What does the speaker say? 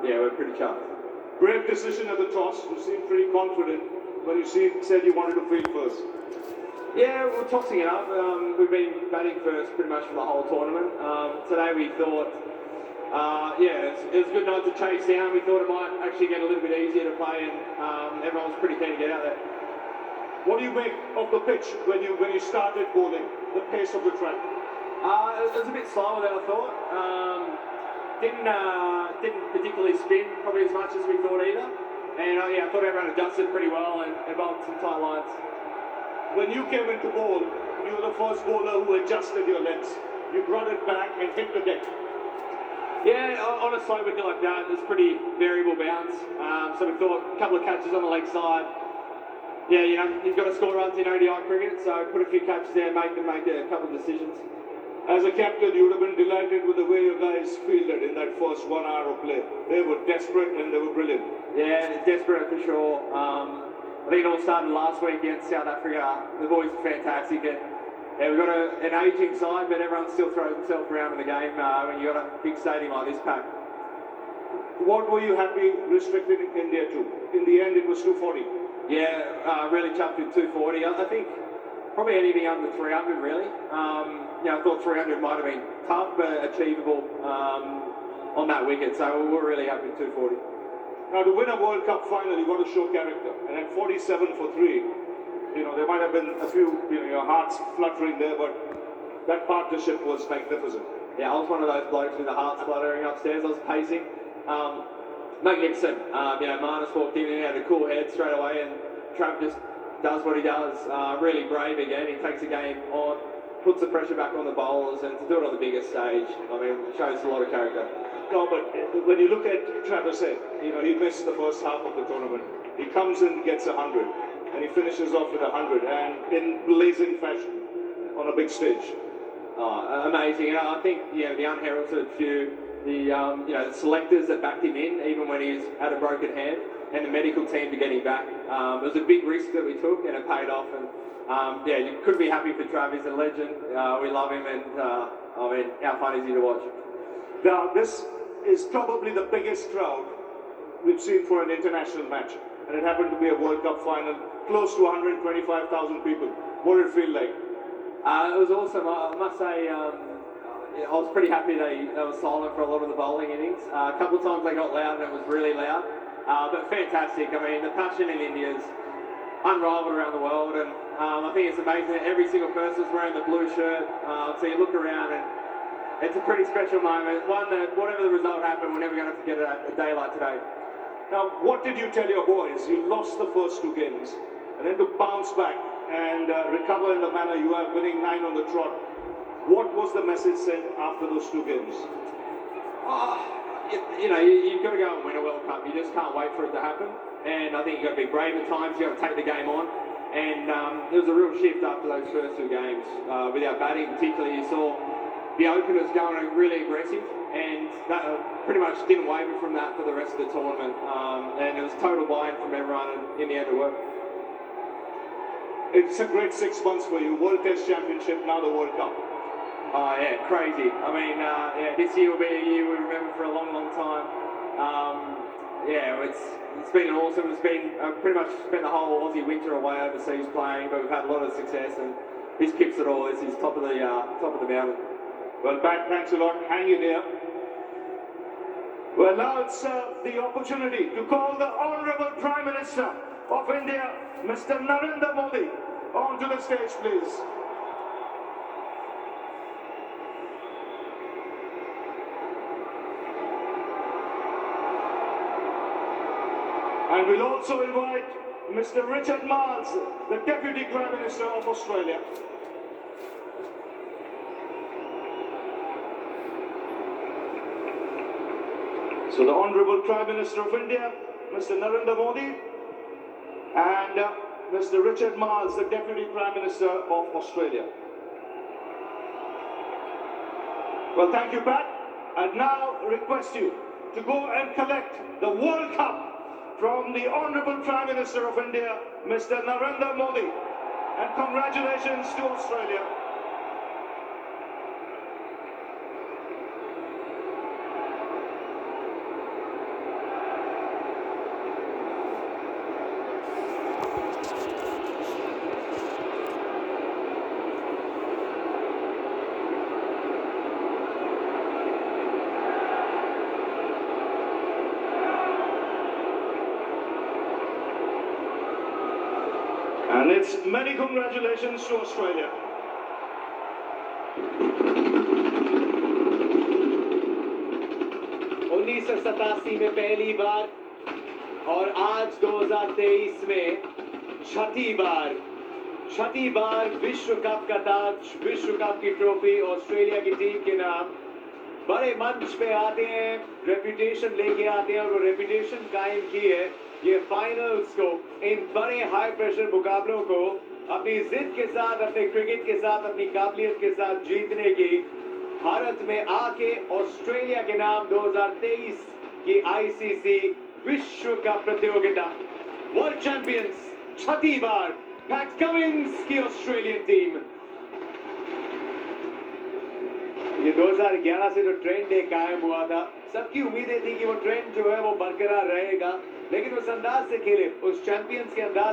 yeah, we're pretty chuffed. Brave decision at the toss. You seemed pretty confident when you said you wanted to field first. Yeah, we're tossing it up. We've been batting first pretty much for the whole tournament. Today we thought, it was a good night to chase down. We thought it might actually get a little bit easier to play, and everyone was pretty keen to get out there. What do you make of the pitch when you started bowling, the pace of the track? It was a bit slower than I thought. Didn't particularly spin probably as much as we thought either. And I thought everyone adjusted pretty well and bowled some tight lines. When you came into bowl, you were the first bowler who adjusted your legs. You brought it back and hit the deck. Yeah, on a slow wicket like that, it's pretty variable bounce. So we thought a couple of catches on the leg side. Yeah, you've got to score runs in ODI cricket, so put a few catches there, make a couple of decisions. As a captain, you would have been delighted with the way you guys fielded in that first 1 hour of play. They were desperate and they were brilliant. Yeah, desperate for sure. I think it all started last week against South Africa. The boys are fantastic. And, we've got an ageing side, but everyone still throws themselves around in the game when you've got a big stadium like this pack. What were you happy restricting India to? In the end, it was 240. Yeah, really chuffed with 240. I think probably anything under 300, really. I thought 300 might have been tough, but achievable on that wicket. So we're really happy with 240. Now, to win a World Cup final, you've got to show character. And at 47 for 3, there might have been a few, your hearts fluttering there, but that partnership was magnificent. Yeah, I was one of those blokes with the heart fluttering upstairs. I was pacing. Magnificent. Marnus walked in and had a cool head straight away, and Trav just does what he does. Really brave again. He takes the game on, puts the pressure back on the bowlers, and to do it on the biggest stage, it shows a lot of character. No, but when you look at Travis Head, he missed the first half of the tournament. He comes in, gets 100, and he finishes off with 100, and in blazing fashion on a big stage. Amazing. And I think the unheralded few, the selectors that backed him in, even when he's had a broken hand, and the medical team to get him back. It was a big risk that we took, and it paid off. And you couldn't be happy for Trav. He's a legend. We love him, and how fun is he to watch? Now, this is probably the biggest crowd we've seen for an international match, and it happened to be a World Cup final, close to 125,000 people. What did it feel like? It was awesome. I must say, I was pretty happy they were silent for a lot of the bowling innings. A couple of times they got loud, and it was really loud, but fantastic. The passion in India is unrivaled around the world, and I think it's amazing that every single person's wearing the blue shirt. So you look around, and it's a pretty special moment. One that, whatever the result happened, we're never going to forget a day like today. Now, what did you tell your boys? You lost the first 2 games, and then to bounce back and recover in the manner you are, winning 9 on the trot. What was the message sent after those 2 games? You've got to go and win a World Cup. You just can't wait for it to happen. And I think you've got to be brave at times. You've got to take the game on. And there was a real shift after those first 2 games. With our batting particularly, you saw the openers going really aggressive, and that pretty much didn't waver from that for the rest of the tournament. And it was total buy-in from everyone, and in the end it worked. It's a great 6 months for you. World Test Championship, now the World Cup. Crazy. This year will be a year we remember for a long, long time. It's been awesome. It's been pretty much spent the whole Aussie winter away overseas playing, but we've had a lot of success, and this kips it all. This is top of the mountain. Well, Pat, thanks a lot. Hang in there. Well, now it's the opportunity to call the Honourable Prime Minister of India, Mr. Narendra Modi, onto the stage, please. And we'll also invite Mr. Richard Marles, the Deputy Prime Minister of Australia. So the Honourable Prime Minister of India, Mr. Narendra Modi, and Mr. Richard Marles, the Deputy Prime Minister of Australia. Well, thank you, Pat. And now request you to go and collect the World Cup from the Honourable Prime Minister of India, Mr. Narendra Modi. And congratulations to Australia. And it's many congratulations to Australia. 1987 में पहली बार और आज 2023 में छठी बार विश्व cup का ताज, विश्व cup की trophy Australia की टीम के नाम। बड़े मंच पे आते हैं, रेपुटेशन लेके आते हैं और वो रेपुटेशन कायम की है ये फाइनल्स को, इन बड़े हाई प्रेशर मुकाबलों को अपनी जिद के साथ, अपने क्रिकेट के साथ, अपनी काबिलियत के साथ जीतने की। भारत में आके ऑस्ट्रेलिया के नाम 2023 की आईसीसी विश्व कप प्रतियोगिता, वर्ल्ड चैंपियंस छठी बार पैट कमिंस की ऑस्ट्रेलियन टीम। ये 2011 से जो ट्रेंड एक कायम हुआ था, सबकी उम्मीदें थी कि वो ट्रेंड जो है वो बरकरार रहेगा, लेकिन उस अंदाज से खेले, उस चैंपियंस के अंदाज